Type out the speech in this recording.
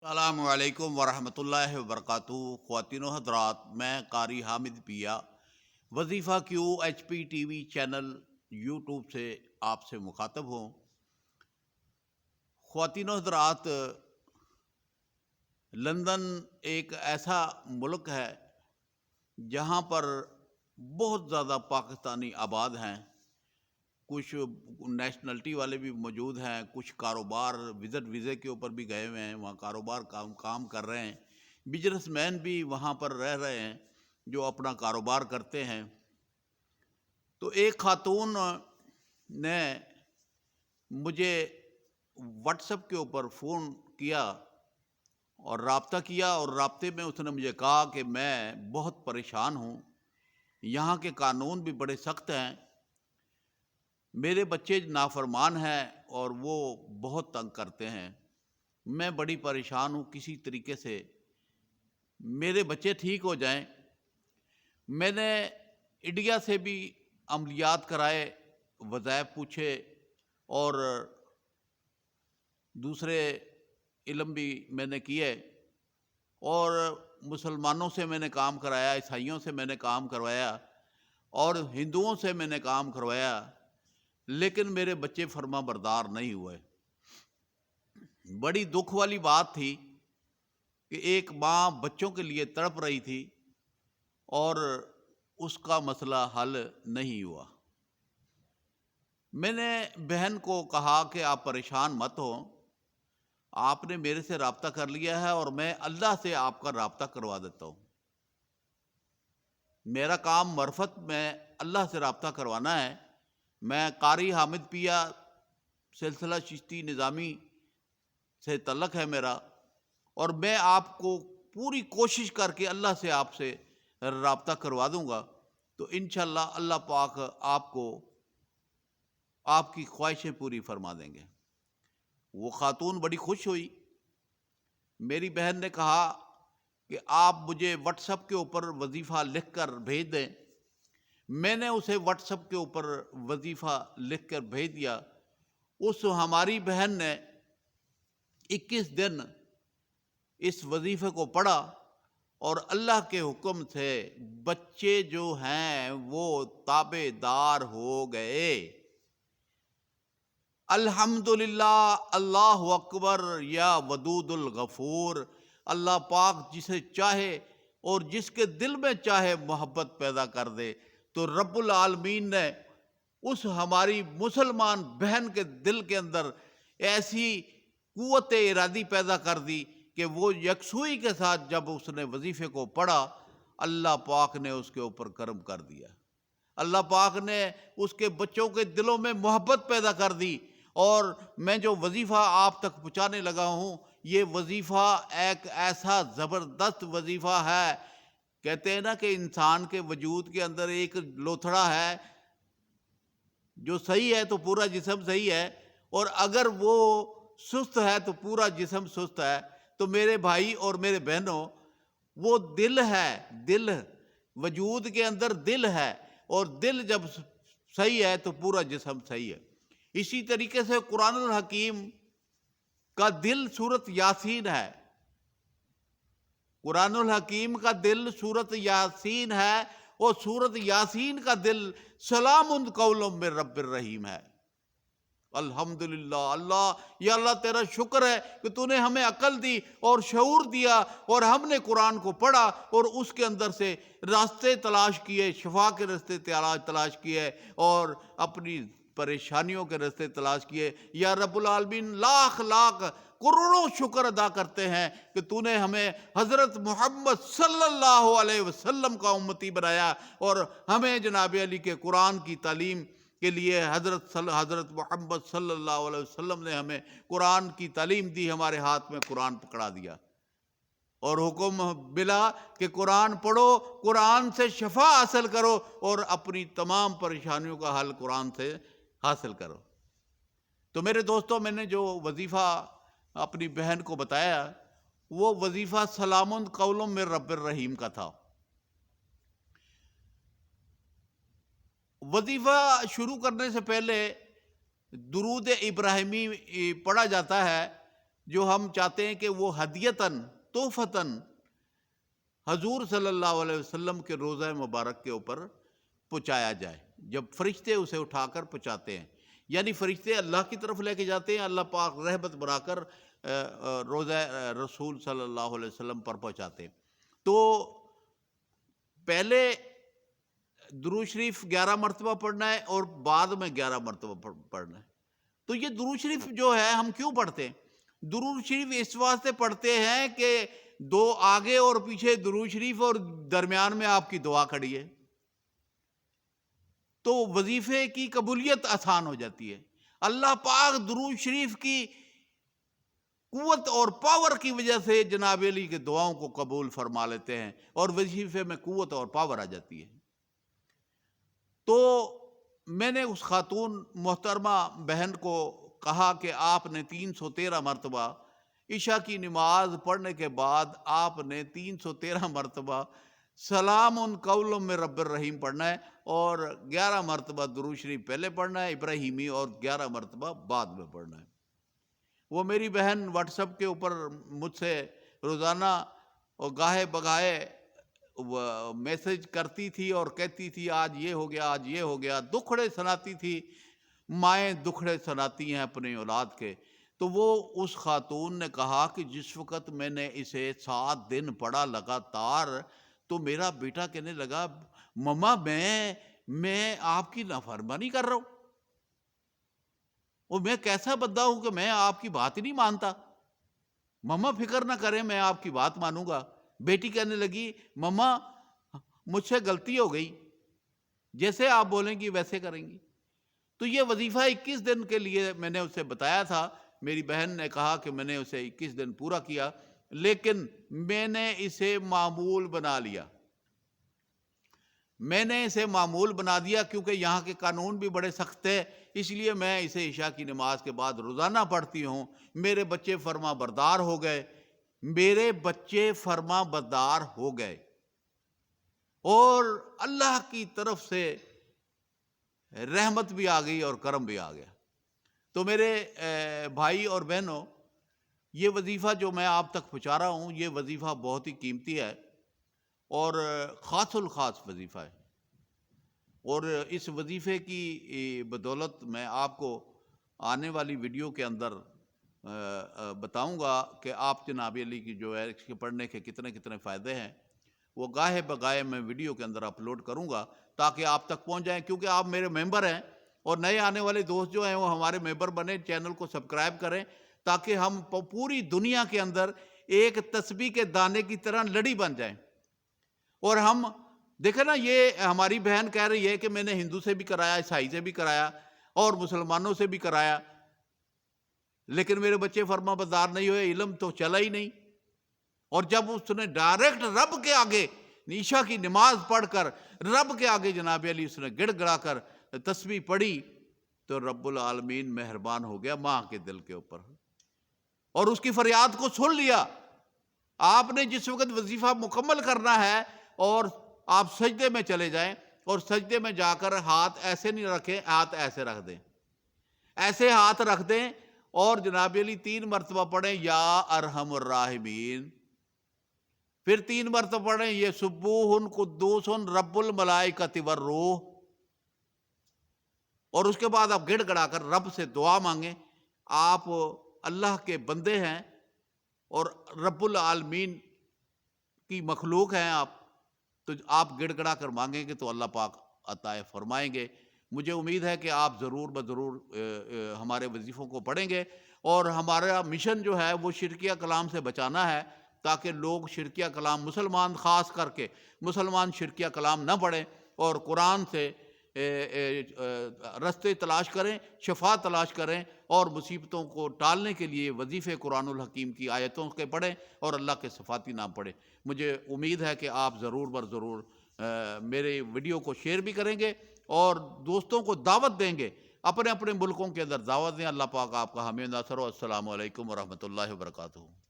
السلام علیکم ورحمۃ اللہ وبرکاتہ۔ خواتین و حضرات، میں قاری حامد پیا وظیفہ Q H P T V channel YouTube سے آپ سے مخاطب ہوں۔ خواتین و حضرات، لندن ایک ایسا ملک ہے جہاں پر بہت زیادہ پاکستانی آباد ہیں۔ کچھ نیشنلٹی والے بھی موجود ہیں، کچھ کاروبار وزٹ ویزے کے اوپر بھی گئے ہوئے ہیں، وہاں کاروبار کام کر رہے ہیں۔ بزنس مین بھی وہاں پر رہ رہے ہیں جو اپنا کاروبار کرتے ہیں۔ تو ایک خاتون نے مجھے واٹس ایپ کے اوپر فون کیا اور رابطہ کیا، اور رابطے میں اس نے مجھے کہا کہ میں بہت پریشان ہوں، یہاں کے قانون بھی بڑے سخت ہیں، میرے بچے نافرمان ہیں اور وہ بہت تنگ کرتے ہیں، میں بڑی پریشان ہوں، کسی طریقے سے میرے بچے ٹھیک ہو جائیں۔ میں نے انڈیا سے بھی عملیات کرائے، وظائف پوچھے اور دوسرے علم بھی میں نے کیے، اور مسلمانوں سے میں نے کام کرایا، عیسائیوں سے میں نے کام کروایا اور ہندوؤں سے میں نے کام کروایا، لیکن میرے بچے فرما بردار نہیں ہوئے۔ بڑی دکھ والی بات تھی کہ ایک ماں بچوں کے لیے تڑپ رہی تھی اور اس کا مسئلہ حل نہیں ہوا۔ میں نے بہن کو کہا کہ آپ پریشان مت ہو، آپ نے میرے سے رابطہ کر لیا ہے اور میں اللہ سے آپ کا رابطہ کروا دیتا ہوں۔ میرا کام معرفت میں اللہ سے رابطہ کروانا ہے۔ میں قاری حامد پیا، سلسلہ چشتی نظامی سے تعلق ہے میرا، اور میں آپ کو پوری کوشش کر کے اللہ سے آپ سے رابطہ کروا دوں گا، تو انشاءاللہ اللہ پاک آپ کو آپ کی خواہشیں پوری فرما دیں گے۔ وہ خاتون بڑی خوش ہوئی۔ میری بہن نے کہا کہ آپ مجھے واٹس ایپ کے اوپر وظیفہ لکھ کر بھیج دیں۔ میں نے اسے واٹس ایپ کے اوپر وظیفہ لکھ کر بھیج دیا۔ اس ہماری بہن نے 21 دن اس وظیفے کو پڑھا اور اللہ کے حکم سے بچے جو ہیں وہ تابع دار ہو گئے۔ الحمدللہ، اللہ اکبر یا ودود الغفور۔ اللہ پاک جسے چاہے اور جس کے دل میں چاہے محبت پیدا کر دے، تو رب العالمین نے اس ہماری مسلمان بہن کے دل کے اندر ایسی قوت ارادی پیدا کر دی کہ وہ یکسوئی کے ساتھ جب اس نے وظیفے کو پڑھا، اللہ پاک نے اس کے اوپر کرم کر دیا۔ اللہ پاک نے اس کے بچوں کے دلوں میں محبت پیدا کر دی، اور میں جو وظیفہ آپ تک پہنچانے لگا ہوں، یہ وظیفہ ایک ایسا زبردست وظیفہ ہے۔ کہتے ہیں نا کہ انسان کے وجود کے اندر ایک لوتھڑا ہے، جو صحیح ہے تو پورا جسم صحیح ہے، اور اگر وہ سست ہے تو پورا جسم سست ہے۔ تو میرے بھائی اور میرے بہنوں، وہ دل ہے، دل، وجود کے اندر دل ہے، اور دل جب صحیح ہے تو پورا جسم صحیح ہے۔ اسی طریقے سے قرآن الحکیم کا دل سورۃ یاسین ہے۔ قرآن الحکیم کا دل سورۃ یاسین ہے، اور سورۃ یاسین کا دل سلام قول من رب الرحیم ہے۔ الحمدللہ، اللہ، یا اللہ تیرا شکر ہے کہ تو نے ہمیں عقل دی اور شعور دیا، اور ہم نے قرآن کو پڑھا اور اس کے اندر سے راستے تلاش کیے، شفا کے راستے تلاش کیے، اور اپنی پریشانیوں کے راستے تلاش کیے۔ یا رب العالمین، لاکھ لاکھ کروڑوں شکر ادا کرتے ہیں کہ تو نے ہمیں حضرت محمد صلی اللہ علیہ وسلم کا امتی بنایا، اور ہمیں جناب علی کے قرآن کی تعلیم کے لیے حضرت محمد صلی اللہ علیہ وسلم نے ہمیں قرآن کی تعلیم دی، ہمارے ہاتھ میں قرآن پکڑا دیا، اور حکم ملا کہ قرآن پڑھو، قرآن سے شفا حاصل کرو، اور اپنی تمام پریشانیوں کا حل قرآن سے حاصل کرو۔ تو میرے دوستوں، میں نے جو وظیفہ اپنی بہن کو بتایا، وہ وظیفہ سلام قول من رب الرحیم کا تھا۔ وظیفہ شروع کرنے سے پہلے درود ابراہیمی پڑھا جاتا ہے، جو ہم چاہتے ہیں کہ وہ ہدیتاً تحفتاً حضور صلی اللہ علیہ وسلم کے روضہ مبارک کے اوپر پہنچایا جائے، جب فرشتے اسے اٹھا کر پہنچاتے ہیں، یعنی فرشتے اللہ کی طرف لے کے جاتے ہیں، اللہ پاک رحمت بنا کر روضہ رسول صلی اللہ علیہ وسلم پر پہنچاتے ہیں۔ تو پہلے درود شریف 11 مرتبہ پڑھنا ہے اور بعد میں 11 مرتبہ پڑھنا ہے۔ تو یہ درود شریف جو ہے ہم کیوں پڑھتے ہیں؟ درود شریف اس واسطے پڑھتے ہیں کہ دو آگے اور پیچھے درود شریف اور درمیان میں آپ کی دعا کھڑی ہے، تو وظیفے کی قبولیت آسان ہو جاتی ہے۔ اللہ پاک درود شریف کی قوت اور پاور کی وجہ سے جناب علی کے دعاؤں کو قبول فرما لیتے ہیں اور وظیفے میں قوت اور پاور آ جاتی ہے۔ تو میں نے اس خاتون محترمہ بہن کو کہا کہ آپ نے 313 مرتبہ عشاء کی نماز پڑھنے کے بعد آپ نے 313 مرتبہ سلام قول من رب الرحیم پڑھنا ہے اور 11 مرتبہ درود شریف پہلے پڑھنا ہے ابراہیمی اور 11 مرتبہ بعد میں پڑھنا ہے۔ وہ میری بہن واٹس ایپ کے اوپر مجھ سے روزانہ اور گاہے بگاہے میسج کرتی تھی اور کہتی تھی آج یہ ہو گیا، آج یہ ہو گیا، دکھڑے سناتی تھی، مائیں دکھڑے سناتی ہیں اپنے اولاد کے۔ تو وہ اس خاتون نے کہا کہ جس وقت میں نے اسے 7 دن پڑھا لگاتار تو میرا بیٹا کہنے لگا مما میں آپ کی نافرمانی کر رہا ہوں، اور میں کیسا بندہ ہوں کہ میں آپ کی بات ہی نہیں مانتا، مما فکر نہ کریں میں آپ کی بات مانوں گا۔ بیٹی کہنے لگی مما مجھ سے غلطی ہو گئی، جیسے آپ بولیں گی ویسے کریں گی۔ تو یہ وظیفہ 21 دن کے لیے میں نے اسے بتایا تھا، میری بہن نے کہا کہ میں نے اسے 21 دن پورا کیا، لیکن میں نے اسے معمول بنا لیا، میں نے اسے معمول بنا دیا کیونکہ یہاں کے قانون بھی بڑے سخت ہیں، اس لیے میں اسے عشاء کی نماز کے بعد روزانہ پڑھتی ہوں۔ میرے بچے فرما بردار ہو گئے، میرے بچے فرما بردار ہو گئے اور اللہ کی طرف سے رحمت بھی آ گئی اور کرم بھی آ گیا۔ تو میرے بھائی اور بہنوں، یہ وظیفہ جو میں آپ تک پہنچا رہا ہوں یہ وظیفہ بہت ہی قیمتی ہے اور خاص الخاص وظیفہ ہے، اور اس وظیفے کی بدولت میں آپ کو آنے والی ویڈیو کے اندر بتاؤں گا کہ آپ جناب علی کی جو ہے اس کے پڑھنے کے کتنے کتنے فائدے ہیں۔ وہ گاہے بگاہے میں ویڈیو کے اندر اپلوڈ کروں گا تاکہ آپ تک پہنچ جائیں، کیونکہ آپ میرے ممبر ہیں اور نئے آنے والے دوست جو ہیں وہ ہمارے ممبر بنے، چینل کو سبسکرائب کریں تاکہ ہم پوری دنیا کے اندر ایک تسبیح کے دانے کی طرح لڑی بن جائیں۔ اور ہم دیکھیں نا، یہ ہماری بہن کہہ رہی ہے کہ میں نے ہندو سے بھی کرایا، عیسائی سے بھی کرایا اور مسلمانوں سے بھی کرایا، لیکن میرے بچے فرما بردار نہیں ہوئے، علم تو چلا ہی نہیں۔ اور جب اس نے ڈائریکٹ رب کے آگے عشاء کی نماز پڑھ کر رب کے آگے جناب علی اس نے گڑ گڑا کر تسبیح پڑھی تو رب العالمین مہربان ہو گیا ماں کے دل کے اوپر اور اس کی فریاد کو سن لیا۔ آپ نے جس وقت وظیفہ مکمل کرنا ہے اور آپ سجدے میں چلے جائیں اور سجدے میں جا کر ہاتھ ایسے نہیں رکھیں، ہاتھ ایسے رکھ دیں، ایسے ہاتھ رکھ دیں اور جناب علی 3 مرتبہ پڑھیں یا ارحم الراحمین، پھر 3 مرتبہ پڑھیں یہ سبوح قدوس رب الملائکۃ والروح، اور اس کے بعد آپ گڑ گڑا کر رب سے دعا مانگیں۔ آپ اللہ کے بندے ہیں اور رب العالمین کی مخلوق ہیں آپ، تو آپ گڑ گڑا کر مانگیں گے تو اللہ پاک عطا فرمائیں گے۔ مجھے امید ہے کہ آپ ضرور بضرور ہمارے وظیفوں کو پڑھیں گے، اور ہمارا مشن جو ہے وہ شرکیہ کلام سے بچانا ہے تاکہ لوگ شرکیہ کلام، مسلمان خاص کر کے مسلمان شرکیہ کلام نہ پڑھیں اور قرآن سے رستے تلاش کریں، شفا تلاش کریں اور مصیبتوں کو ٹالنے کے لیے وظیفے قرآن الحکیم کی آیتوں کے پڑھیں اور اللہ کے صفاتی نام پڑھیں۔ مجھے امید ہے کہ آپ ضرور بر ضرور میرے ویڈیو کو شیئر بھی کریں گے اور دوستوں کو دعوت دیں گے، اپنے اپنے ملکوں کے اندر دعوت دیں۔ اللہ پاک آپ کا حامی و ناصر ہو۔ السلام علیکم ورحمۃ اللہ وبرکاتہ۔